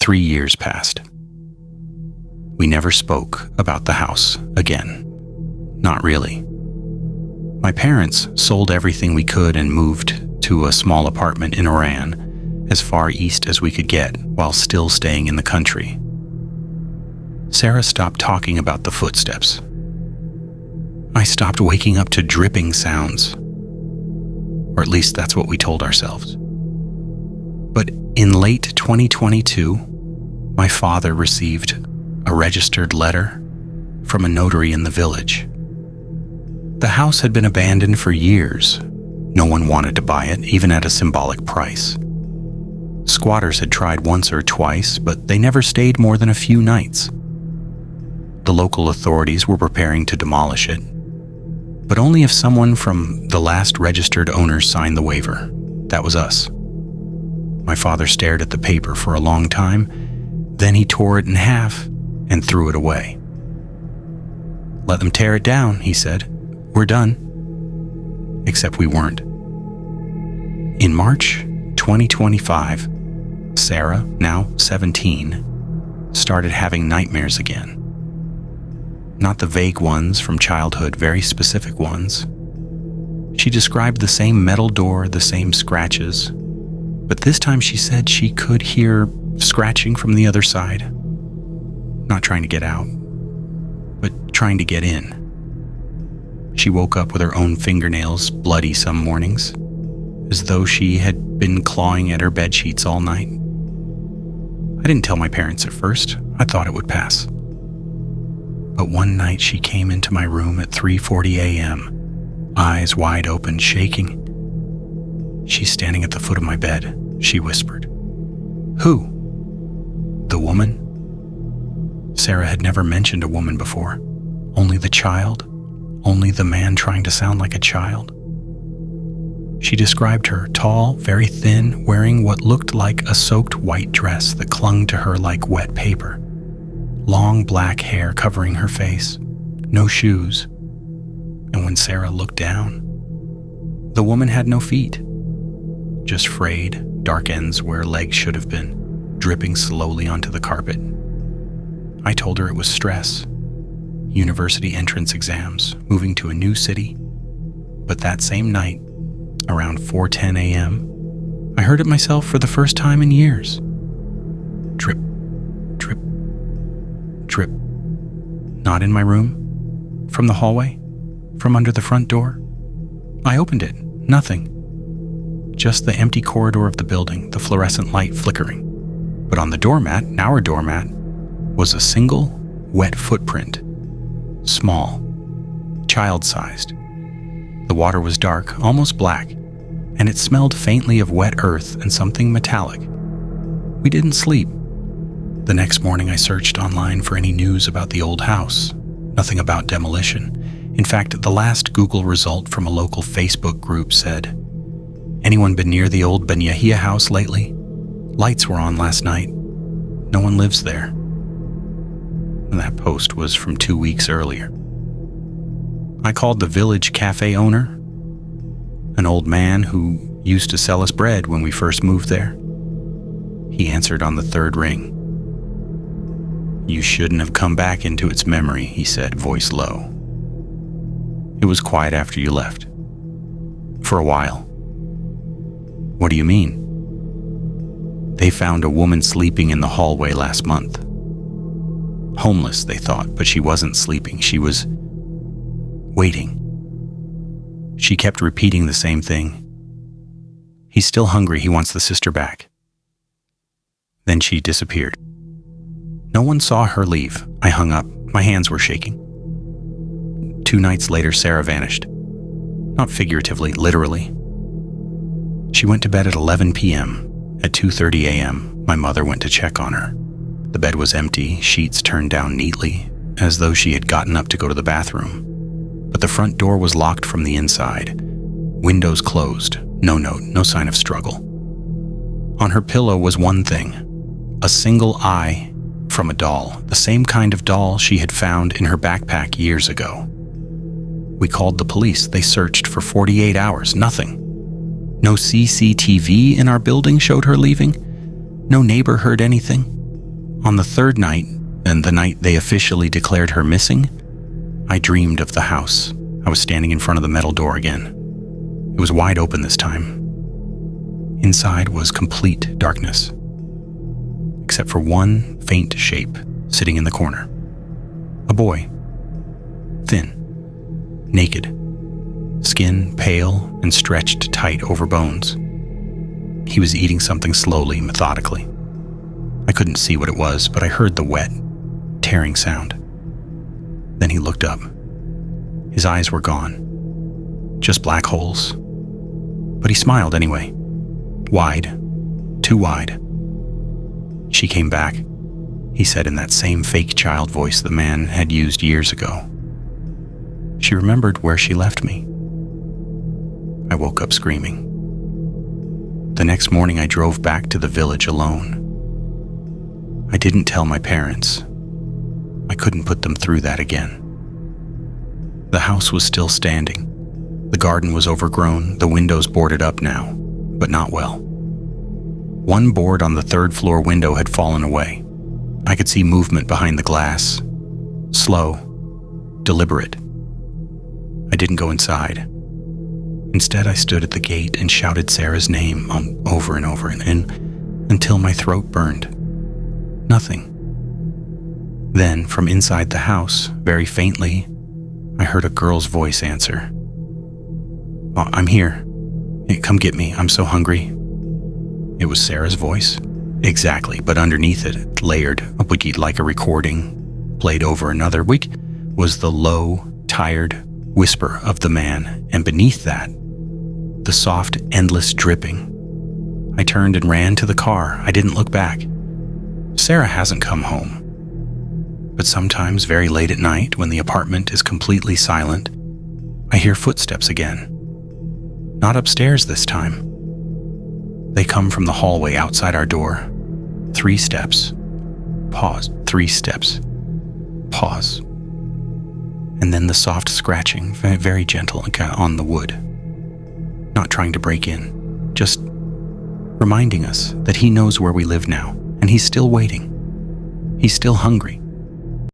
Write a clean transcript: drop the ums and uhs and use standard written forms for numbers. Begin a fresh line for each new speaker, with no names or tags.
3 years passed. We never spoke about the house again. Not really. My parents sold everything we could and moved to a small apartment in Iran, as far east as we could get while still staying in the country. Sarah stopped talking about the footsteps. I stopped waking up to dripping sounds. Or at least that's what we told ourselves. But in late 2022, my father received a registered letter from a notary in the village. The house had been abandoned for years. No one wanted to buy it, even at a symbolic price. Squatters had tried once or twice, but they never stayed more than a few nights. The local authorities were preparing to demolish it, but only if someone from the last registered owners signed the waiver. That was us. My father stared at the paper for a long time, then he tore it in half and threw it away. "Let them tear it down," he said. "We're done." Except we weren't. In March 2025, Sarah, now 17, started having nightmares again. Not the vague ones from childhood, very specific ones. She described the same metal door, the same scratches, but this time she said she could hear scratching from the other side. Not trying to get out, but trying to get in. She woke up with her own fingernails bloody some mornings, as though she had been clawing at her bedsheets all night. I didn't tell my parents at first. I thought it would pass. But one night she came into my room at 3:40 a.m., eyes wide open, shaking. "She's standing at the foot of my bed," she whispered. "Who?" "The woman." Sarah had never mentioned a woman before. Only the child. Only the man trying to sound like a child. She described her, tall, very thin, wearing what looked like a soaked white dress that clung to her like wet paper. Long black hair covering her face. No shoes. And when Sarah looked down, the woman had no feet. Just frayed, dark ends where legs should have been, dripping slowly onto the carpet. I told her it was stress. University entrance exams, moving to a new city. But that same night, around 4:10 a.m., I heard it myself for the first time in years. Drip, drip, drip. Not in my room. From the hallway. From under the front door. I opened it. Nothing. Just the empty corridor of the building, the fluorescent light flickering. But on the doormat, our doormat, was a single, wet footprint. Small. Child-sized. The water was dark, almost black, and it smelled faintly of wet earth and something metallic. We didn't sleep. The next morning I searched online for any news about the old house. Nothing about demolition. In fact, the last Google result from a local Facebook group said, "Anyone been near the old Ben Yahia house lately? Lights were on last night. No one lives there." And that post was from 2 weeks earlier. I called the village cafe owner, an old man who used to sell us bread when we first moved there. He answered on the third ring. "You shouldn't have come back into its memory," he said, voice low. "It was quiet after you left. For a while." "What do you mean?" "They found a woman sleeping in the hallway last month. Homeless, they thought, but she wasn't sleeping. She was waiting. She kept repeating the same thing. He's still hungry. He wants the sister back." Then she disappeared. No one saw her leave. I hung up. My hands were shaking. 2 nights later, Sarah vanished. Not figuratively, literally. She went to bed at 11 p.m. At 2:30 a.m., my mother went to check on her. The bed was empty, sheets turned down neatly, as though she had gotten up to go to the bathroom. But the front door was locked from the inside. Windows closed. No note, no sign of struggle. On her pillow was one thing. A single eye from a doll, the same kind of doll she had found in her backpack years ago. We called the police. They searched for 48 hours. Nothing. No CCTV in our building showed her leaving. No neighbor heard anything. On the third night, and the night they officially declared her missing, I dreamed of the house. I was standing in front of the metal door again. It was wide open this time. Inside was complete darkness, except for one faint shape sitting in the corner. A boy. Thin. Naked. Skin pale and stretched tight over bones. He was eating something slowly, methodically. I couldn't see what it was, but I heard the wet, tearing sound. Then he looked up. His eyes were gone. Just black holes. But he smiled anyway. Wide. Too wide. "She came back," he said in that same fake child voice the man had used years ago. "She remembered where she left me." I woke up screaming. The next morning I drove back to the village alone. I didn't tell my parents. I couldn't put them through that again. The house was still standing. The garden was overgrown, the windows boarded up now, but not well. One board on the third floor window had fallen away. I could see movement behind the glass. Slow, deliberate. I didn't go inside. Instead, I stood at the gate and shouted Sarah's name over and over and until my throat burned. Nothing. Then, from inside the house, very faintly, I heard a girl's voice answer. "Oh, I'm here. Hey, come get me. I'm so hungry." It was Sarah's voice. Exactly, but underneath it, layered, like a recording, played over another week, was the low, tired whisper of the man, and beneath that, the soft, endless dripping. I turned and ran to the car. I didn't look back. Sarah hasn't come home. But sometimes, very late at night, when the apartment is completely silent, I hear footsteps again. Not upstairs this time. They come from the hallway outside our door. 3 steps. Pause. 3 steps. Pause. And then the soft scratching, very gentle, on the wood. Not trying to break in, just reminding us that he knows where we live now, and he's still waiting. He's still hungry.